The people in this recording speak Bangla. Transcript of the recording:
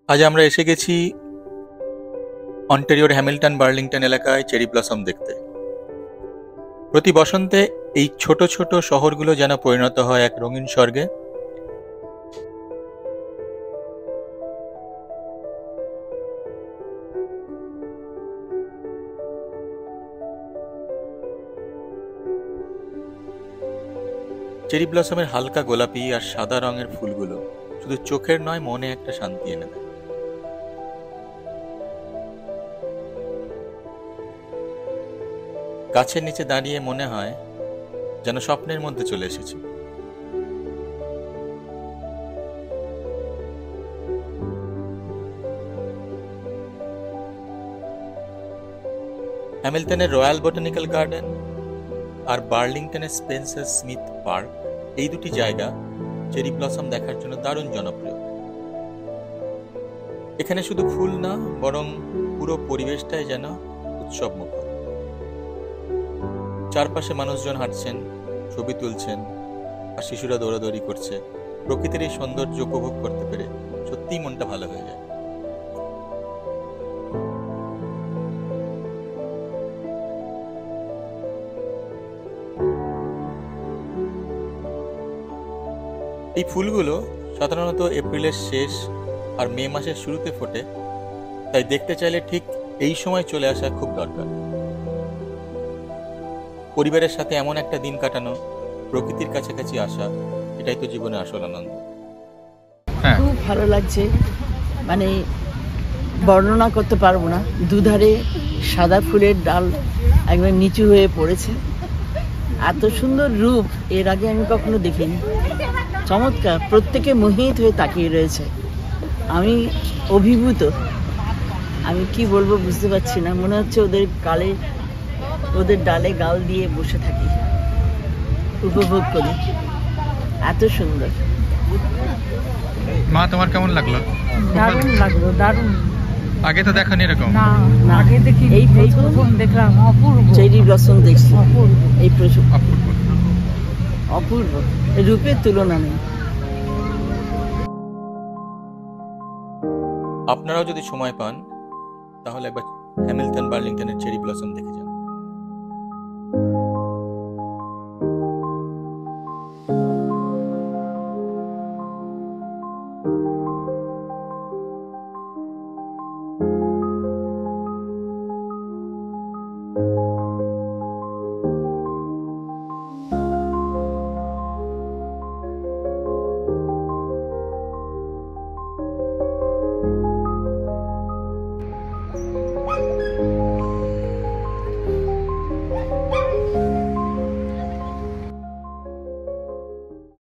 আজ আমরা এসে গেছি অন্টারিওর হ্যামিল্টন বার্লিংটন এলাকায় চেরি ব্লসম দেখতে। প্রতি বসন্তে এই ছোট ছোট শহরগুলো যেন পরিণত হয় এক রঙিন স্বর্গে। চেরি ব্লসমের হালকা গোলাপি আর সাদা রঙের ফুলগুলো শুধু চোখের নয়, মনে একটা শান্তি এনে দেয়। গাছের নিচে দাঁড়িয়ে মনে হয় যেন স্বপ্নের মধ্যে চলে এসেছি। হ্যামিল্টনের রয়্যাল বটানিক্যাল গার্ডেন আর বার্লিংটনের স্পেন্সার স্মিথ পার্ক, এই দুটি জায়গা চেরি ব্লসম দেখার জন্য দারুণ জনপ্রিয়। এখানে শুধু ফুল না, বরং পুরো পরিবেশটাই যেন উৎসব মুখর। চারপাশে মানুষজন হাঁটছেন, ছবি তুলছেন, আর শিশুরা দৌড়াদৌড়ি করছে। প্রকৃতির এই সৌন্দর্য উপভোগ করতে পেরে সত্যিই মনটা ভালো হয়ে যায়। এই ফুলগুলো সাধারণত এপ্রিলের শেষ আর মে মাসের শুরুতে ফোটে, তাই দেখতে চাইলে ঠিক এই সময় চলে আসা খুব দরকার। পরিবারের সাথে এমন একটা দিন কাটানো, প্রকৃতির কাছাকাছি আসা, এটাই তো জীবনে আসল আনন্দ। খুব ভালো লাগছে, মানে বর্ণনা করতে পারবো না। দুধারে সাদা ফুলের ডাল একবার নিচু হয়ে পড়েছে। এত সুন্দর রূপ এর আগে আমি কখনো দেখিনি। চমৎকার, প্রত্যেকে মোহিত হয়ে তাকিয়ে রয়েছে। আমি অভিভূত, আমি কি বলবো বুঝতে পারছি না। মনে হচ্ছে ওদের ডালে গাল দিয়ে বসে থাকি, উপভোগ করি। এত সুন্দর। মা, তোমার কেমন লাগলো? দারুণ লাগলো, দারুণ। আগে তো দেখনি এরকম? না, আগে দেখি, এই প্রথম দেখলাম। অপূর্ব চেরি ব্লসম দেখছি, এই অপূর্ব অপূর্ব, রূপের তুলনা নেই। আপনারাও যদি সময় পান তাহলে একবার হ্যামিল্টন বার্লিংটনের চেরি ব্লসম দেখে যান।